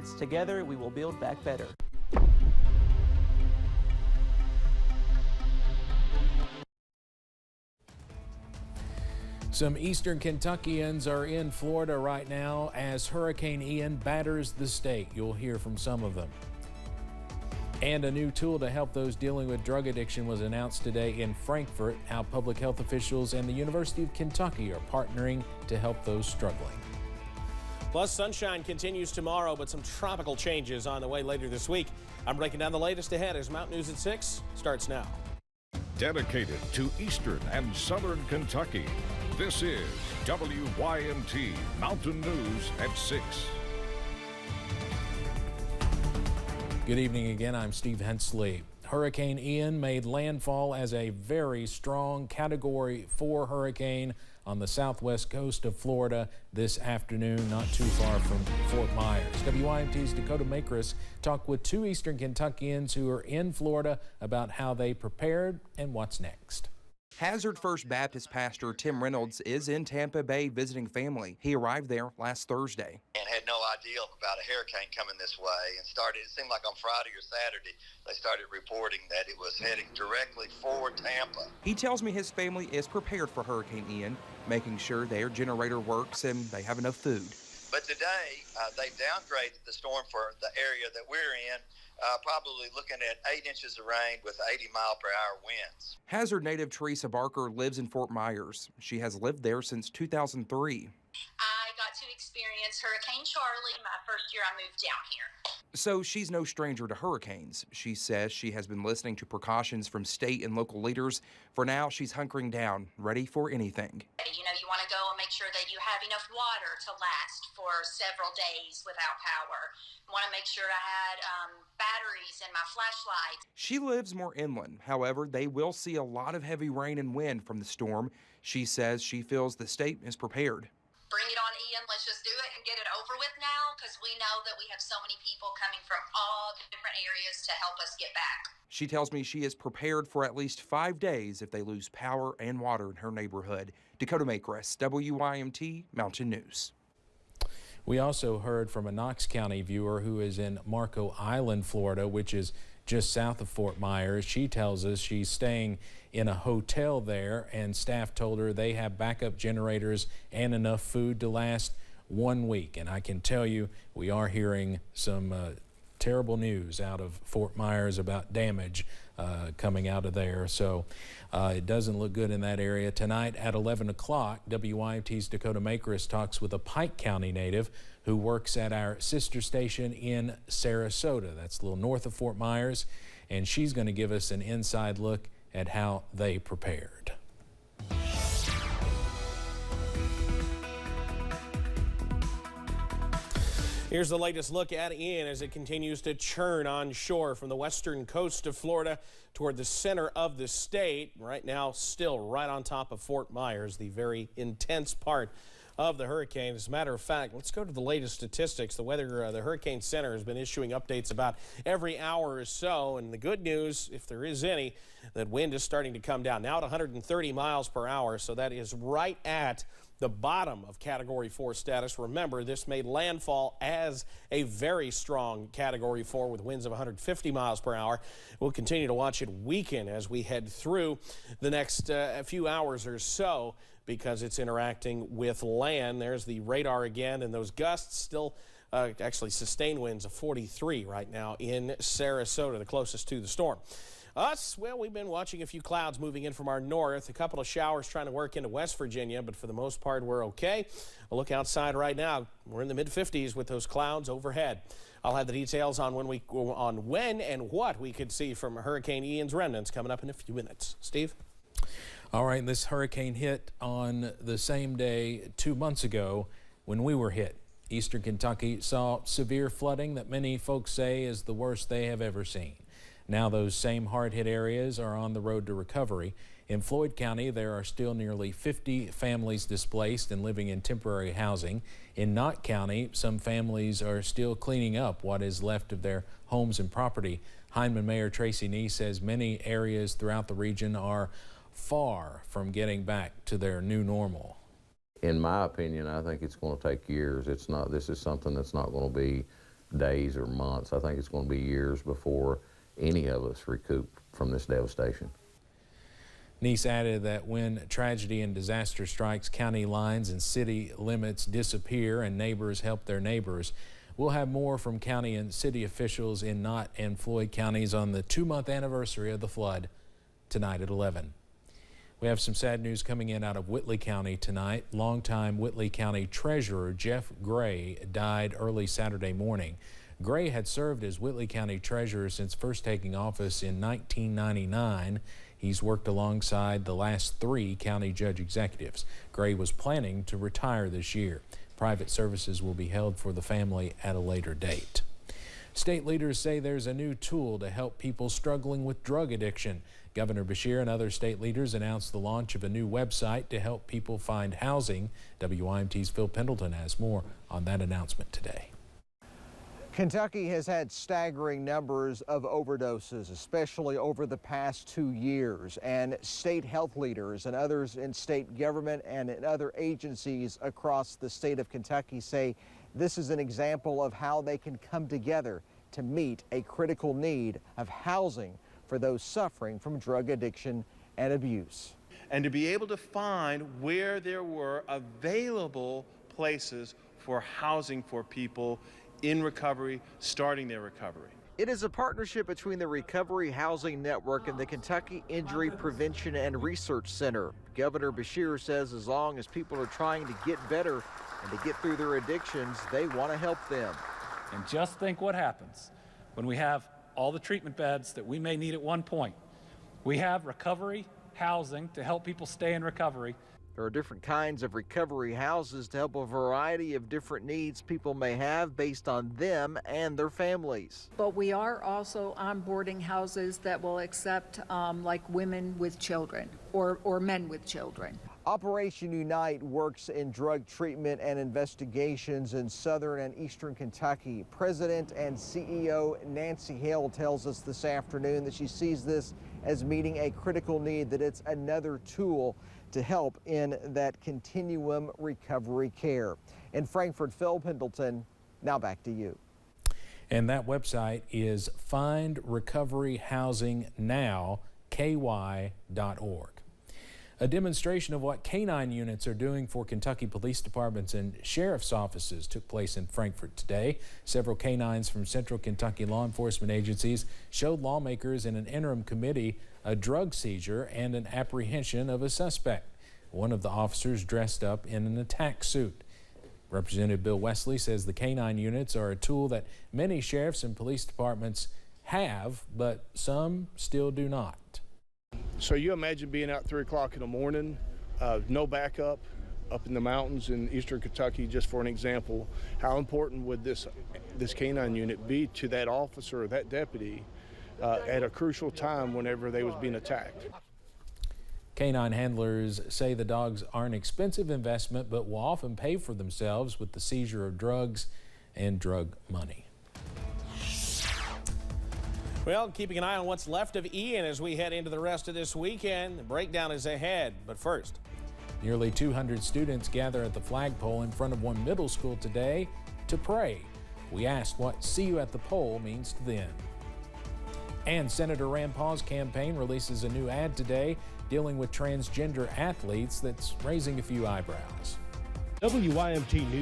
Together, we will build back better. Some eastern Kentuckians are in Florida right now as Hurricane Ian batters the state. You'll hear from some of them. And a new tool to help those dealing with drug addiction was announced today in Frankfort, how public health officials and the University of Kentucky are partnering to help those struggling. Plus, sunshine continues tomorrow, but some tropical changes on the way later this week. I'm breaking down the latest ahead as Mountain News at 6 starts now. Dedicated to eastern and southern Kentucky, this is WYMT Mountain News at 6. Good evening again. I'm Steve Hensley. Hurricane Ian made landfall as a very strong Category 4 hurricane on the southwest coast of Florida this afternoon, not too far from Fort Myers. WYMT's Dakota Makris talked with two eastern Kentuckians who are in Florida about how they prepared and what's next. Hazard First Baptist pastor Tim Reynolds is in Tampa Bay visiting family. He arrived there last Thursday. And had no idea about a hurricane coming this way, and it seemed like on Friday or Saturday, they started reporting that it was heading directly for Tampa. He tells me his family is prepared for Hurricane Ian, making sure their generator works and they have enough food. But today, they've downgraded the storm for the area that we're in, probably looking at 8 inches of rain with 80-mile-per-hour winds. Hazard native Teresa Barker lives in Fort Myers. She has lived there since 2003. I got to experience Hurricane Charlie my first year I moved down here. So she's no stranger to hurricanes. She says she has been listening to precautions from state and local leaders. For now, she's hunkering down, ready for anything. You know, you want to go and make sure that you have enough water to last for several days without power. You want to make sure I had batteries in my flashlight. She lives more inland. However, they will see a lot of heavy rain and wind from the storm. She says she feels the state is prepared. Bring it on, Ian. Let's just do it and get it over with now, because we know that we have so many people coming from all different areas to help us get back. She tells me she is prepared for at least 5 days if they lose power and water in her neighborhood. Dakota Makris, WYMT Mountain News. We also heard from a Knox County viewer who is in Marco Island, Florida, which is just south of Fort Myers. She tells us she's staying in a hotel there, and staff told her they have backup generators and enough food to last 1 week. And I can tell you, we are hearing some terrible news out of Fort Myers about damage coming out of there. So it doesn't look good in that area. Tonight at 11 o'clock, WYMT's Dakota Makris talks with a Pike County native who works at our sister station in Sarasota. That's a little north of Fort Myers, and she's going to give us an inside look at how they prepared. Here's the latest look at Ian as it continues to churn on shore from the western coast of Florida toward the center of the state. Right now, still right on top of Fort Myers, the very intense part of the hurricane. As a matter of fact, let's go to the latest statistics. The Hurricane Center has been issuing updates about every hour or so, and the good news, if there is any, that wind is starting to come down now at 130 miles per hour, so that is right at the bottom of Category 4 status. Remember, this made landfall as a very strong Category 4 with winds of 150 miles per hour. We'll continue to watch it weaken as we head through the next few hours or so, because it's interacting with land. There's the radar again, and those gusts still actually sustained winds of 43 right now in Sarasota, the closest to the storm. Us, well, we've been watching a few clouds moving in from our north, a couple of showers trying to work into West Virginia, but for the most part, we're okay. A look outside right now, we're in the mid-50s with those clouds overhead. I'll have the details on when and what we could see from Hurricane Ian's remnants coming up in a few minutes. Steve? All right, this hurricane hit on the same day 2 months ago when we were hit. Eastern Kentucky saw severe flooding that many folks say is the worst they have ever seen. Now those same hard-hit areas are on the road to recovery. In Floyd County, there are still nearly 50 families displaced and living in temporary housing. In Knott County, some families are still cleaning up what is left of their homes and property. Hindman Mayor Tracy Nee says many areas throughout the region are far from getting back to their new normal. In my opinion, I think it's going to take years. This is something that's not going to be days or months. I think it's going to be years before any of us recoup from this devastation. Neese added that when tragedy and disaster strikes, county lines and city limits disappear and neighbors help their neighbors. We'll have more from county and city officials in Knott and Floyd counties on the 2-month anniversary of the flood tonight at 11. We have some sad news coming in out of Whitley County tonight. Longtime Whitley County Treasurer Jeff Gray died early Saturday morning. Gray had served as Whitley County Treasurer since first taking office in 1999. He's worked alongside the last 3 county judge executives. Gray was planning to retire this year. Private services will be held for the family at a later date. State leaders say there's a new tool to help people struggling with drug addiction. Governor Beshear and other state leaders announced the launch of a new website to help people find housing. WYMT's Phil Pendleton has more on that announcement today. Kentucky has had staggering numbers of overdoses, especially over the past 2 years, and state health leaders and others in state government and in other agencies across the state of Kentucky say this is an example of how they can come together to meet a critical need of housing for those suffering from drug addiction and abuse. And to be able to find where there were available places for housing for people in recovery, starting their recovery. It is a partnership between the Recovery Housing Network and the Kentucky Injury Prevention and Research Center. Governor Beshear says as long as people are trying to get better and to get through their addictions, they want to help them. And just think what happens when we have all the treatment beds that we may need at one point. We have recovery housing to help people stay in recovery. There are different kinds of recovery houses to help a variety of different needs people may have based on them and their families. But we are also onboarding houses that will accept like women with children or men with children. Operation Unite works in drug treatment and investigations in southern and eastern Kentucky. President and CEO Nancy Hale tells us this afternoon that she sees this as meeting a critical need, that it's another tool to help in that continuum recovery care. In Frankfort, Phil Pendleton, now back to you. And that website is findrecoveryhousingnow.ky.org. A demonstration of what canine units are doing for Kentucky police departments and sheriff's offices took place in Frankfort today. Several canines from Central Kentucky law enforcement agencies showed lawmakers in an interim committee a drug seizure and an apprehension of a suspect. One of the officers dressed up in an attack suit. Representative Bill Wesley says the canine units are a tool that many sheriffs and police departments have, but some still do not. So you imagine being out 3 o'clock in the morning, no backup, up in the mountains in eastern Kentucky, just for an example. How important would this canine unit be to that officer or that deputy at a crucial time whenever they was being attacked? Canine handlers say the dogs are an expensive investment, but will often pay for themselves with the seizure of drugs and drug money. Well, keeping an eye on what's left of Ian as we head into the rest of this weekend. The breakdown is ahead, but first. Nearly 200 students gather at the flagpole in front of one middle school today to pray. We asked what "see you at the pole" means to them. And Senator Rand Paul's campaign releases a new ad today dealing with transgender athletes that's raising a few eyebrows. WYMT News.